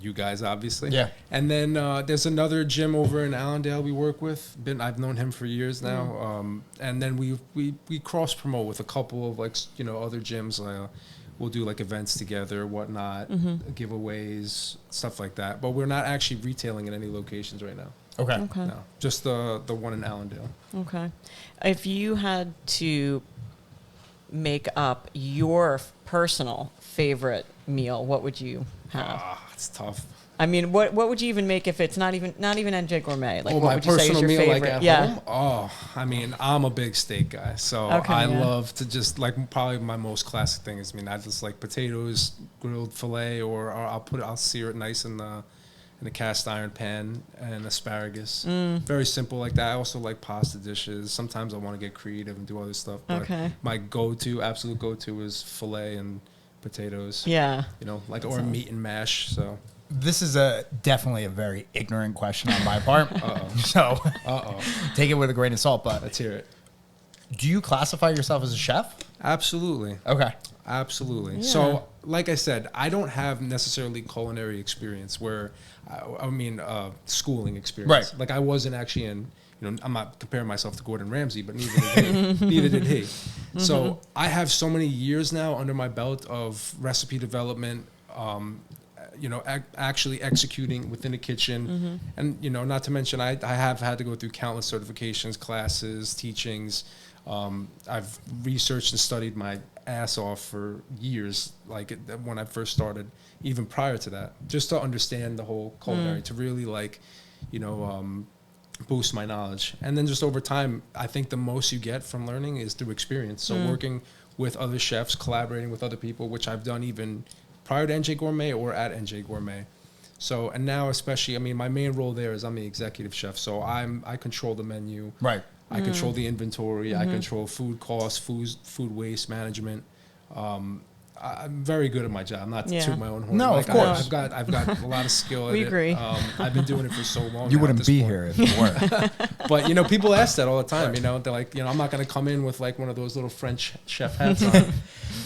you guys, obviously. Yeah. And then there's another gym over in Allendale we work with. I've known him for years now. And then we cross promote with a couple of like, you know, other gyms. We'll do like events together, whatnot, giveaways, stuff like that. But we're not actually retailing in any locations right now. Okay. No, just the one in Allendale. Okay. If you had to make up your personal favorite meal, what would you have? It's tough. I mean, what would you even make if it's not even NJ Gourmet? Like, what my would you say is personal your meal, favorite? like at home? Oh, I mean, I'm a big steak guy, so I love to just like probably my most classic thing is, I mean, I just like potatoes, grilled fillet, or I'll sear it nice in the cast iron pan, and asparagus. Very simple like that. I also like pasta dishes. Sometimes I want to get creative and do other stuff. But my absolute go-to is fillet and potatoes. Yeah. You know, like, or meat and mash. So this is definitely a very ignorant question on my part. So take it with a grain of salt, but let's hear it. Do you classify yourself as a chef? Absolutely. Okay. Absolutely. Yeah. So, like I said, I don't have necessarily culinary experience where, schooling experience. Right. Like I wasn't actually in, you know, I'm not comparing myself to Gordon Ramsay, but neither did he. So I have so many years now under my belt of recipe development, you know, actually executing within the kitchen. And, you know, not to mention, I have had to go through countless certifications, classes, teachings. I've researched and studied my ass off for years, like when I first started, even prior to that, just to understand the whole culinary, to really like, you know, boost my knowledge. And then just over time, I think the most you get from learning is through experience. So working with other chefs, collaborating with other people, which I've done even prior to NJ Gourmet or at NJ Gourmet. So, and now especially, I mean, my main role there is I'm the executive chef. So I control the menu. Right. I control the inventory. I control food costs, food waste management. I'm very good at my job. Not to toot my own horn. No, like, of course. I've got a lot of skill at it. We agree. I've been doing it for so long. You wouldn't be here if you weren't. But, you know, people ask that all the time. You know, they're like, you know, I'm not going to come in with like one of those little French chef hats on.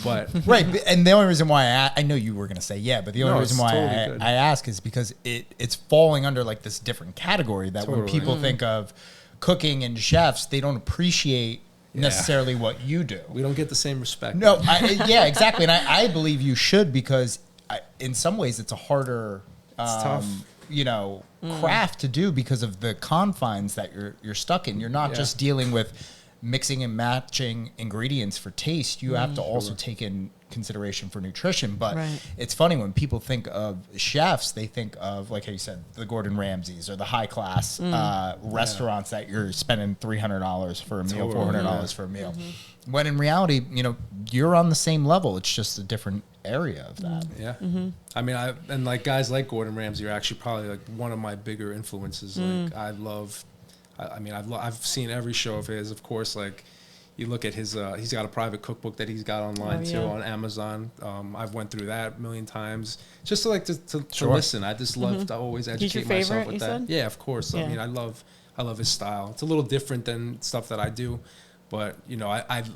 But right. And the only reason why I know you were going to say but the only reason why totally I ask is because it's falling under like this different category that when people think of cooking and chefs, they don't appreciate necessarily what you do. We don't get the same respect. No, exactly. And I believe you should, because in some ways it's a harder, it's tough. You know, craft to do because of the confines that you're stuck in. You're not just dealing with mixing and matching ingredients for taste. You have to also take in consideration for nutrition. But it's funny when people think of chefs, they think of, like how you said, the Gordon Ramsays or the high class restaurants that you're spending $300 for a meal, $400 for a meal. When in reality, you know, you're on the same level. It's just a different area of that. Yeah. I mean, and like guys like Gordon Ramsay are actually probably like one of my bigger influences. Like I've seen every show of his. Of course, like you look at his, he's got a private cookbook that he's got online too on Amazon. I've went through that a million times just to like to listen. I just love to always educate myself with that. Said? Yeah, of course. I mean, I love his style. It's a little different than stuff that I do. But, you know,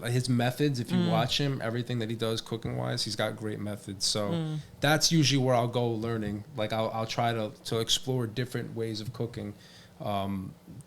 his methods, if you watch him, everything that he does cooking-wise, he's got great methods. So that's usually where I'll go learning. Like, I'll try to explore different ways of cooking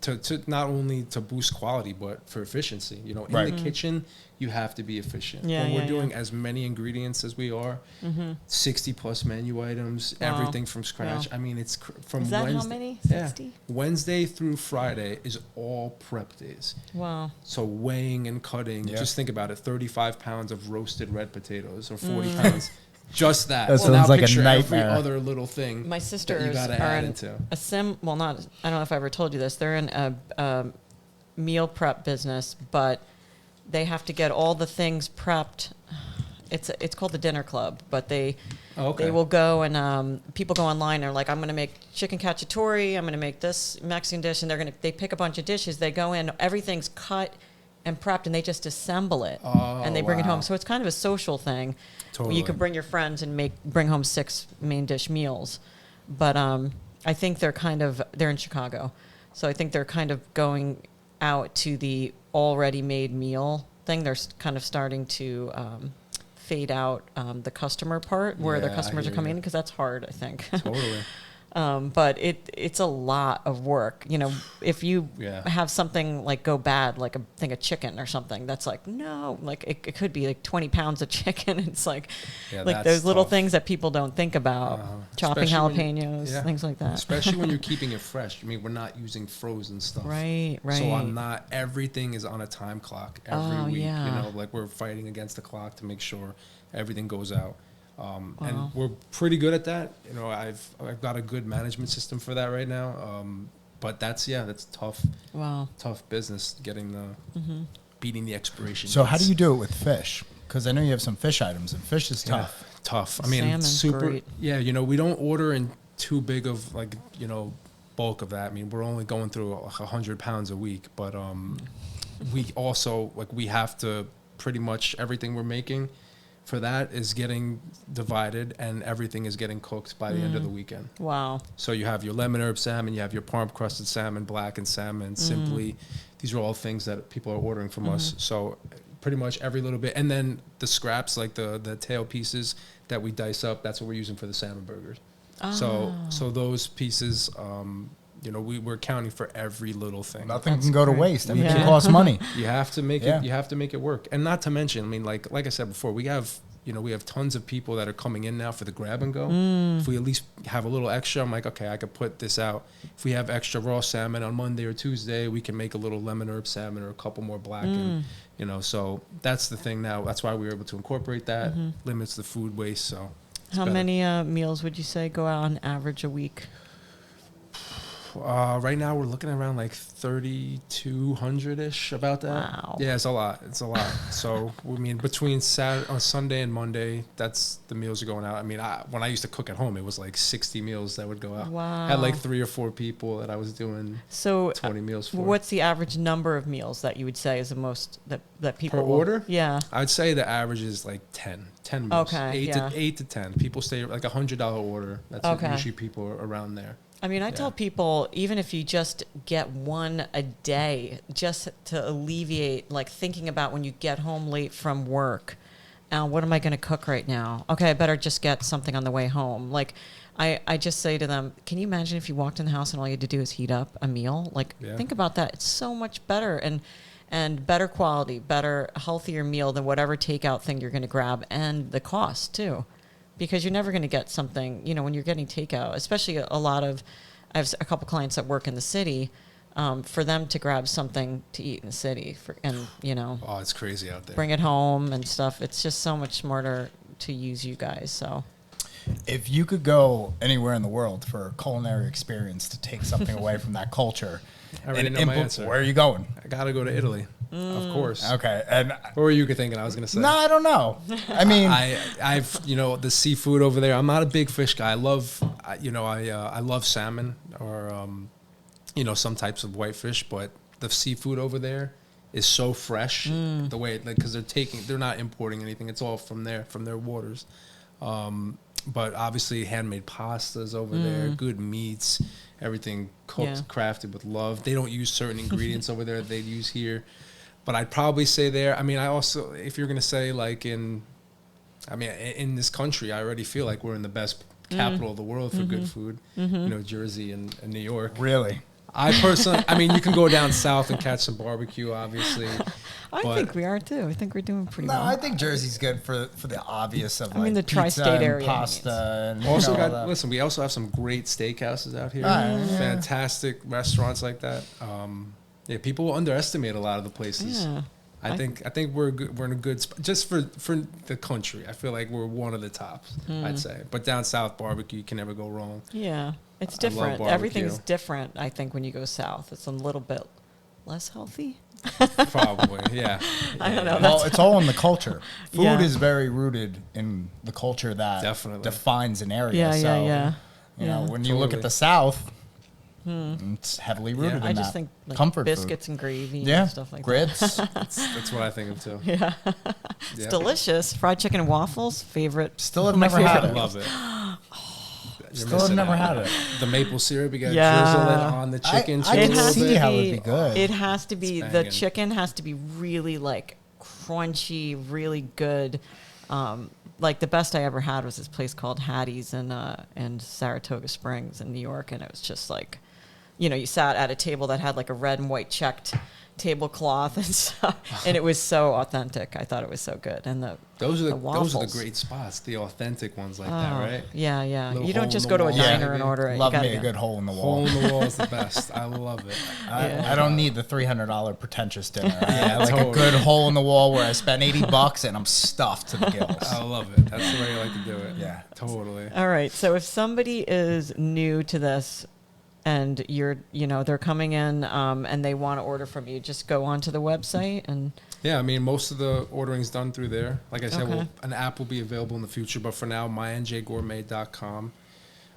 to not only to boost quality, but for efficiency. You know, in the kitchen, you have to be efficient. When we're doing as many ingredients as we are, 60-plus menu items, everything from scratch. I mean, it's from Wednesday. Is that how many? 60? Wednesday through Friday is all prep days. Wow. So weighing and cutting, just think about it, 35 pounds of roasted red potatoes or 40 pounds. Just that. That sounds like a nightmare. Every other little thing. My sisters you gotta add into. I don't know if I ever told you this. They're in a meal prep business, but they have to get all the things prepped. It's called the Dinner Club, but they will go and people go online and are like, I'm going to make chicken cacciatore, I'm going to make this Mexican dish, and they pick a bunch of dishes. They go in, everything's cut and prepped, and they just assemble it and they bring it home. So it's kind of a social thing. Totally. You can bring your friends and bring home 6 main dish meals. But I think they're in Chicago. So I think they're kind of going out to the already made meal thing. They're kind of starting to fade out the customer part where their customers are coming in, because that's hard, I think. Totally. But it's a lot of work. You know, if you have something like go bad, like a thing of chicken or something, that's like, no, like it could be like 20 pounds of chicken. It's like those little things that people don't think about. Chopping jalapenos, things like that. Especially when you're keeping it fresh. I mean, we're not using frozen stuff. Right. So everything is on a time clock every week. You know, like we're fighting against the clock to make sure everything goes out. And we're pretty good at that. You know, I've got a good management system for that right now. But that's tough. Wow. Tough business getting beating the expiration. So how do you do it with fish? Because I know you have some fish items, and fish is tough. Tough. I mean, Salmon's super. Great. Yeah, you know, we don't order in too big of like, you know, bulk of that. I mean, we're only going through 100 pounds a week, but we also we have to pretty much everything we're making for that is getting divided, and everything is getting cooked by the end of the weekend. Wow. So you have your lemon herb salmon, you have your parm crusted salmon, blackened salmon, simply. These are all things that people are ordering from us. So pretty much every little bit. And then the scraps, like the tail pieces that we dice up, that's what we're using for the salmon burgers. So those pieces, you know, we're accounting for every little thing. Nothing can go to waste. Everything costs money. You have to make it. You have to make it work. And not to mention, I mean, like I said before, we have tons of people that are coming in now for the grab and go. If we at least have a little extra, I'm like, okay, I could put this out. If we have extra raw salmon on Monday or Tuesday, we can make a little lemon herb salmon or a couple more blackened. You know, so that's the thing now. That's why we were able to incorporate that. Limits the food waste. So how many meals would you say go out on average a week? Right now we're looking around like 3,200-ish, about that. Wow. Yeah, it's a lot. So I mean, between Sunday and Monday, that's the meals are going out. I mean, when I used to cook at home, it was like 60 meals that would go out. Wow. I had like 3 or 4 people that I was doing 20 meals for. What's the average number of meals that you would say is the most that people per order? Yeah. I'd say the average is like 10 meals. Okay. 8 to 10. People stay like $100 order. That's usually people are around there. I mean, I tell people, even if you just get one a day, just to alleviate, like, thinking about when you get home late from work, what am I going to cook right now? Okay, I better just get something on the way home. Like, I just say to them, can you imagine if you walked in the house and all you had to do is heat up a meal? Like, think about that. It's so much better and better quality, better, healthier meal than whatever takeout thing you're going to grab, and the cost, too. Because you're never going to get something, you know, when you're getting takeout, especially I have a couple clients that work in the city, for them to grab something to eat in the city you know. Oh, it's crazy out there. Bring it home and stuff. It's just so much smarter to use you guys, so. If you could go anywhere in the world for a culinary experience to take something away from that culture, I already know my answer. Where are you going? I got to go to Italy. Of course. Okay. And what were you thinking I was going to say? No, I don't know. I mean, I've you know, the seafood over there. I'm not a big fish guy. I love salmon or you know, some types of whitefish, but the seafood over there is so fresh. The way, like, because they're not importing anything. It's all from their waters. But obviously handmade pastas over there, good meats, everything cooked, crafted with love. They don't use certain ingredients over there that they use here. But I'd probably say there. I mean, I also, if you're going to say like in this country, I already feel like we're in the best capital of the world for good food. You know, Jersey and New York. Really? I personally, I mean, you can go down south and catch some barbecue, obviously. I think we are too. I think we're doing pretty well. I think Jersey's good for the obvious of the tri-state area, pasta. And also listen, we also have some great steakhouses out here. Fantastic restaurants like that. Yeah, people will underestimate a lot of the places. Yeah. I think we're good, we're in a good spot just for the country. I feel like we're one of the tops, I'd say. But down south, barbecue, you can never go wrong. Yeah, it's different. Everything's different, I think, when you go south. It's a little bit less healthy. Probably, yeah. I don't know. Well, it's all in the culture. Food is very rooted in the culture that defines an area. Yeah. You know, when you look at the South, it's heavily rooted in that. I just think like comfort biscuits food. And gravy and stuff like grits. that. That's what I think of too. Yeah. It's delicious. Fried chicken and waffles, favorite. Still have never had it. I love it. Still have never had it. The maple syrup, you got to drizzle it on the chicken. I can see how it would be good. It has to be, the chicken has to be really like crunchy, really good. Like the best I ever had was this place called Hattie's in Saratoga Springs in New York. And it was just like, you know, you sat at a table that had like a red and white checked tablecloth and stuff, and it was so authentic. I thought it was so good. And those are the great spots, the authentic ones like that, right? Yeah. You don't just go to a diner and order it. Love me a good hole in the wall. Hole in the wall is the best. I love it. I don't need the $300 pretentious dinner. Like totally. A good hole in the wall where I spent $80 and I'm stuffed to the gills. I love it. That's the way I like to do it. Yeah, totally. All right. So if somebody is new to this, and they're coming in and they want to order from you, just go onto the website and. Yeah, I mean, most of the ordering's done through there. Like I said, an app will be available in the future, but for now, mynjgourmet.com.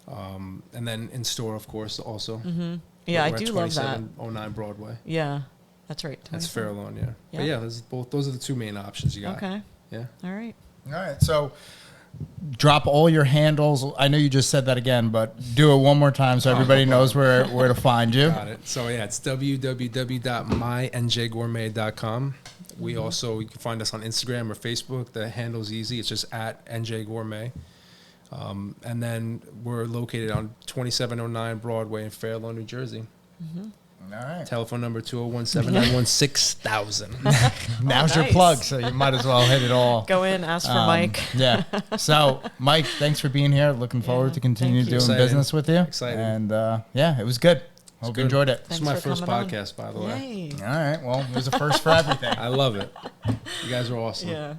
And then in store, of course, also. Mm-hmm. Yeah, I do love that. 2709 Broadway. Yeah, that's right. That's Fair Loan, yeah. But yeah, those are the two main options you got. Okay. Yeah. All right. So drop all your handles. I know you just said that again, but do it one more time so everybody knows where to find you. Got it. So yeah, it's www.mynjgourmet.com. We also, you can find us on Instagram or Facebook. The handle's easy. It's just at NJ Gourmet. And then we're located on 2709 Broadway in Fair Lawn, New Jersey. Mm-hmm. All right. Telephone number 201-791-6000. Now's your plug, so you might as well hit it all. Go in, ask for Myke. Yeah. So, Myke, thanks for being here. Looking forward to continue doing business with you. Excited. And it was good. Hope you enjoyed it. This is my first podcast, by the way. All right. Well, there's a first for everything. I love it. You guys are awesome. Yeah.